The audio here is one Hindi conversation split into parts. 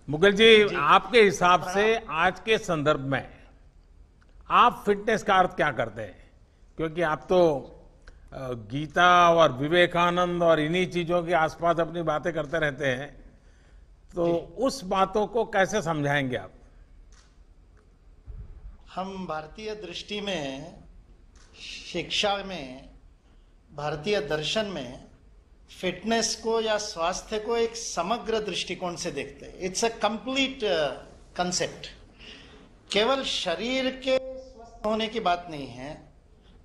मुकुल जी, आपके हिसाब से आज के संदर्भ में आप फिटनेस का अर्थ क्या करते हैं? क्योंकि आप तो गीता और विवेकानंद और इन्हीं चीजों के आसपास अपनी बातें करते रहते हैं, तो उस बातों को कैसे समझाएंगे आप? हम भारतीय दृष्टि में, शिक्षा में, भारतीय दर्शन में फिटनेस को या स्वास्थ्य को एक समग्र दृष्टिकोण से देखते हैं। It's a complete concept. केवल शरीर के स्वस्थ होने की बात नहीं है,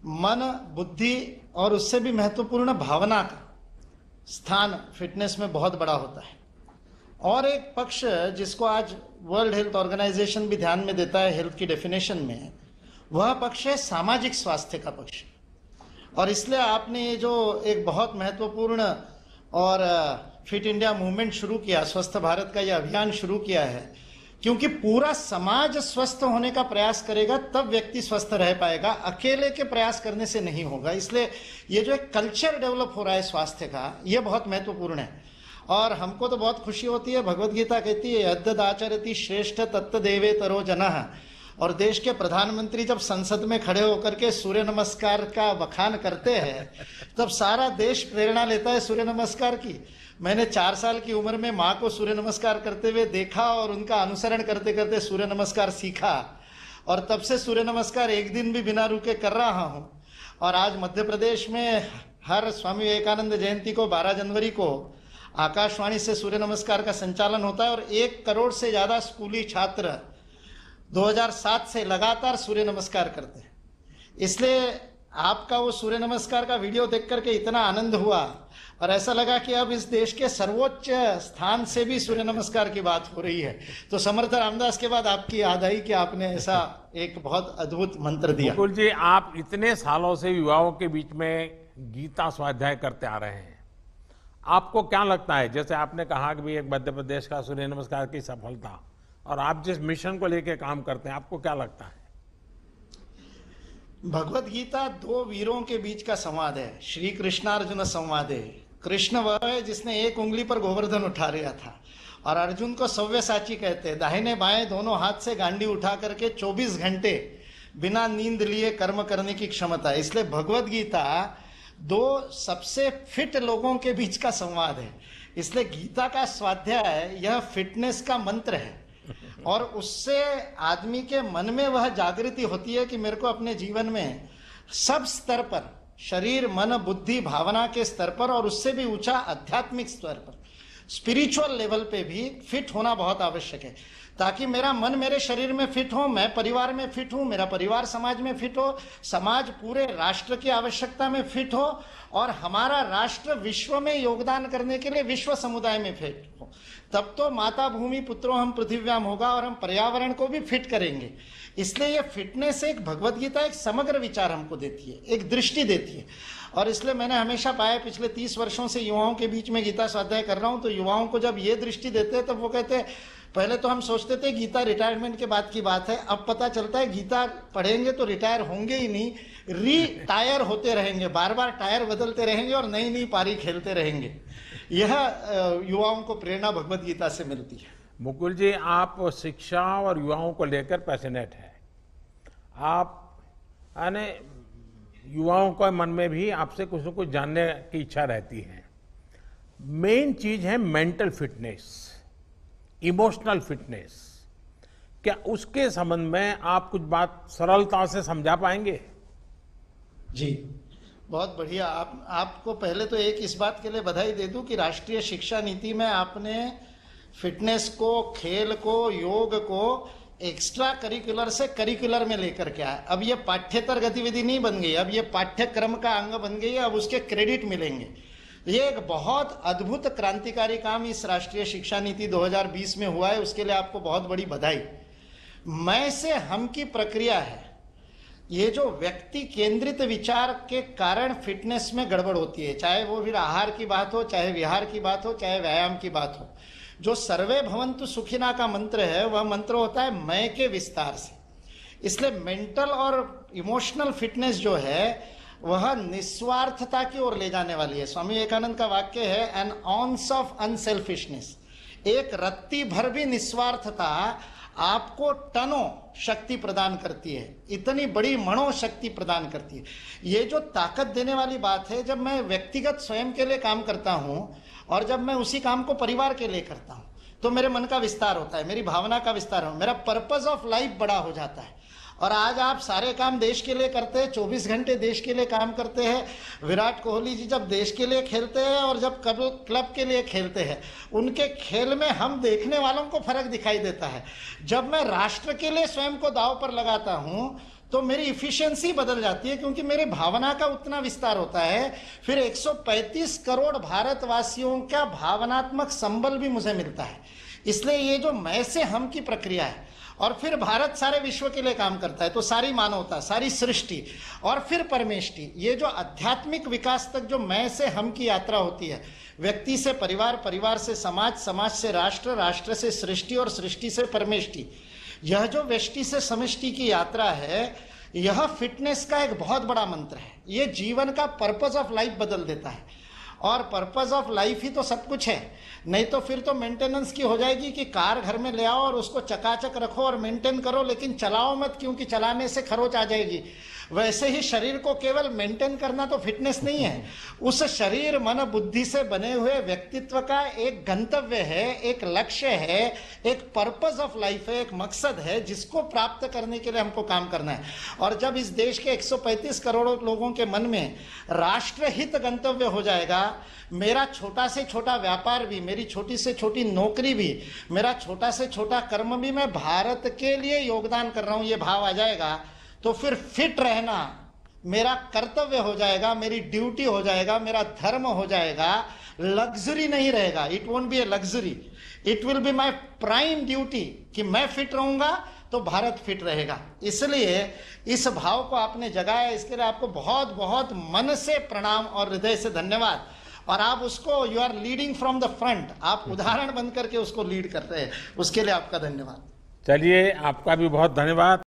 मन, बुद्धि और उससे भी महत्वपूर्ण भावना का स्थान फिटनेस में बहुत बड़ा होता है। और एक पक्ष जिसको आज वर्ल्ड हेल्थ ऑर्गेनाइजेशन भी ध्यान में देता है हेल्थ की डेफिनेशन में, वह पक्ष है सामाजिक स्वास्थ्य का पक्ष। और इसलिए आपने ये जो एक बहुत महत्वपूर्ण और फिट इंडिया मूवमेंट शुरू किया, स्वस्थ भारत का ये अभियान शुरू किया है, क्योंकि पूरा समाज स्वस्थ होने का प्रयास करेगा तब व्यक्ति स्वस्थ रह पाएगा, अकेले के प्रयास करने से नहीं होगा। इसलिए ये जो एक कल्चर डेवलप हो रहा है स्वास्थ्य का, ये बहुत महत्वपूर्ण है। और हमको तो बहुत खुशी होती है, भगवत गीता कहती है यद्यद् आचरति श्रेष्ठ तत्त देवेतरो जनः। और देश के प्रधानमंत्री जब संसद में खड़े होकर के सूर्य नमस्कार का बखान करते हैं तब सारा देश प्रेरणा लेता है सूर्य नमस्कार की। मैंने 4 साल की उम्र में माँ को सूर्य नमस्कार करते हुए देखा और उनका अनुसरण करते करते सूर्य नमस्कार सीखा, और तब से सूर्य नमस्कार एक दिन भी बिना रुके कर रहा हूँ। और आज मध्य प्रदेश में हर स्वामी विवेकानंद जयंती को 12 जनवरी को आकाशवाणी से सूर्य नमस्कार का संचालन होता है, और 1 करोड़ से ज्यादा स्कूली छात्र 2007 से लगातार सूर्य नमस्कार करते हैं। इसलिए आपका वो सूर्य नमस्कार का वीडियो देख करके इतना आनंद हुआ और ऐसा लगा कि अब इस देश के सर्वोच्च स्थान से भी सूर्य नमस्कार की बात हो रही है। तो समर्थ रामदास के बाद आपकी याद आई कि आपने ऐसा एक बहुत अद्भुत मंत्र दिया। मुकुल जी, आप इतने सालों से युवाओं के बीच में गीता स्वाध्याय करते आ रहे हैं, आपको क्या लगता है, जैसे आपने कहा कि भी एक मध्य प्रदेश का सूर्य नमस्कार की सफलता, और आप जिस मिशन को लेकर काम करते हैं, आपको क्या लगता है? भगवत गीता 2 वीरों के बीच का संवाद है, श्री कृष्णार्जुन संवाद है। कृष्ण वह है जिसने 1 उंगली पर गोवर्धन उठा लिया था, और अर्जुन को सव्यसाची कहते हैं, दाहिने बाएं दोनों हाथ से गांडी उठा करके 24 घंटे बिना नींद लिए कर्म करने की क्षमता है। इसलिए भगवत गीता 2 सबसे फिट लोगों के बीच का संवाद है। इसलिए गीता का स्वाध्याय यह फिटनेस का मंत्र है, और उससे आदमी के मन में वह जागृति होती है कि मेरे को अपने जीवन में सब स्तर पर, शरीर, मन, बुद्धि, भावना के स्तर पर, और उससे भी ऊंचा आध्यात्मिक स्तर पर, स्पिरिचुअल लेवल पे भी फिट होना बहुत आवश्यक है, ताकि मेरा मन मेरे शरीर में फिट हो, मैं परिवार में फिट हूं, मेरा परिवार समाज में फिट हो, समाज पूरे राष्ट्र की आवश्यकता में फिट हो, और हमारा राष्ट्र विश्व में योगदान करने के लिए विश्व समुदाय में फिट हो। तब तो माता भूमि पुत्रो हम पृथिव्याम होगा, और हम पर्यावरण को भी फिट करेंगे। इसलिए ये फिटनेस, एक भगवत गीता एक समग्र विचार हमको देती है, एक दृष्टि देती है। और इसलिए मैंने हमेशा पाया, पिछले 30 वर्षों से युवाओं के बीच में गीता स्वाध्याय कर रहा हूं, तो युवाओं को जब ये दृष्टि देते हैं तब वो कहते हैं, पहले तो हम सोचते थे गीता रिटायरमेंट के बाद की बात है, अब पता चलता है गीता पढ़ेंगे तो रिटायर होंगे ही नहीं, रिटायर होते रहेंगे, बार बार टायर बदलते रहेंगे और नई नई पारी खेलते रहेंगे। यह युवाओं को प्रेरणा भगवत गीता से मिलती है। मुकुल जी, आप शिक्षा और युवाओं को लेकर पैशनेट है। आप यानी युवाओं के मन में भी आपसे कुछ न कुछ जानने की इच्छा रहती है। मेन चीज है मेंटल फिटनेस, इमोशनल फिटनेस। क्या उसके संबंध में आप कुछ बात सरलता से समझा पाएंगे? जी, बहुत बढ़िया। आपको पहले तो एक इस बात के लिए बधाई दे दूं कि राष्ट्रीय शिक्षा नीति में आपने फिटनेस को, खेल को, योग को एक्स्ट्रा करिकुलर से करिकुलर में लेकर के आए। अब ये पाठ्येतर गतिविधि नहीं बन गई, अब ये पाठ्यक्रम का अंग बन गई है, अब उसके क्रेडिट मिलेंगे। ये एक बहुत अद्भुत क्रांतिकारी काम इस राष्ट्रीय शिक्षा नीति 2020 में हुआ है, उसके लिए आपको बहुत बड़ी बधाई। मैं से हम की प्रक्रिया है, ये जो व्यक्ति केंद्रित विचार के कारण फिटनेस में गड़बड़ होती है, चाहे वो फिर आहार की बात हो, चाहे विहार की बात हो, चाहे व्यायाम की बात हो। जो सर्वे भवन्तु सुखिना का मंत्र है, वह मंत्र होता है मैं के विस्तार से। इसलिए मेंटल और इमोशनल फिटनेस जो है वह निस्वार्थता की ओर ले जाने वाली है। स्वामी विवेकानंद का वाक्य है, एन ऑन्स ऑफ अनसेल्फिशनेस, एक रत्ती भर भी निस्वार्थता आपको टनों शक्ति प्रदान करती है, इतनी बड़ी मनोशक्ति प्रदान करती है। ये जो ताकत देने वाली बात है, जब मैं व्यक्तिगत स्वयं के लिए काम करता हूं और जब मैं उसी काम को परिवार के लिए करता हूं, तो मेरे मन का विस्तार होता है, मेरी भावना का विस्तार हो, मेरा पर्पस ऑफ लाइफ बड़ा हो जाता है। और आज आप सारे काम देश के लिए करते हैं, 24 घंटे देश के लिए काम करते हैं। विराट कोहली जी जब देश के लिए खेलते हैं और जब क्लब के लिए खेलते हैं, उनके खेल में हम देखने वालों को फर्क दिखाई देता है। जब मैं राष्ट्र के लिए स्वयं को दांव पर लगाता हूं तो मेरी इफिशिएंसी बदल जाती है, क्योंकि मेरे भावना का उतना विस्तार होता है। फिर 135 करोड़ भारतवासियों का भावनात्मक संबल भी मुझे मिलता है। इसलिए ये जो मैं से हम की प्रक्रिया है, और फिर भारत सारे विश्व के लिए काम करता है, तो सारी मानवता, सारी सृष्टि और फिर परमेष्टि, ये जो आध्यात्मिक विकास तक जो मैं से हम की यात्रा होती है, व्यक्ति से परिवार, परिवार से समाज, समाज से राष्ट्र, राष्ट्र से सृष्टि और सृष्टि से परमेष्टि, यह जो व्यष्टि से समष्टि की यात्रा है, यह फिटनेस का एक बहुत बड़ा मंत्र है। ये जीवन का पर्पस ऑफ लाइफ बदल देता है, और पर्पस ऑफ लाइफ ही तो सब कुछ है। नहीं तो फिर तो मेंटेनेंस की हो जाएगी कि कार घर में ले आओ और उसको चकाचक रखो और मेंटेन करो, लेकिन चलाओ मत, क्योंकि चलाने से खरोच आ जाएगी। वैसे ही शरीर को केवल मेंटेन करना तो फिटनेस नहीं है। उस शरीर मन बुद्धि से बने हुए व्यक्तित्व का एक गंतव्य है, एक लक्ष्य है, एक पर्पस ऑफ लाइफ है, एक मकसद है, जिसको प्राप्त करने के लिए हमको काम करना है। और जब इस देश के 135 करोड़ लोगों के मन में राष्ट्रहित गंतव्य हो जाएगा, मेरा छोटा से छोटा व्यापार भी, मेरी छोटी से छोटी नौकरी भी, मेरा छोटा से छोटा कर्म भी मैं भारत के लिए योगदान कर रहा हूं, ये भाव आ जाएगा, तो फिर फिट रहना मेरा कर्तव्य हो जाएगा, मेरी ड्यूटी हो जाएगा, मेरा धर्म हो जाएगा, लग्जरी नहीं रहेगा। It won't be a luxury, it will be my prime duty कि मैं फिट रहूंगा तो भारत फिट रहेगा। इसलिए इस भाव को आपने जगाया, इसके लिए आपको बहुत बहुत मन से प्रणाम और हृदय से धन्यवाद। और आप उसको, you are leading from the front, आप उदाहरण बन करके उसको लीड कर रहे हैं, उसके लिए आपका धन्यवाद। चलिए, आपका भी बहुत धन्यवाद।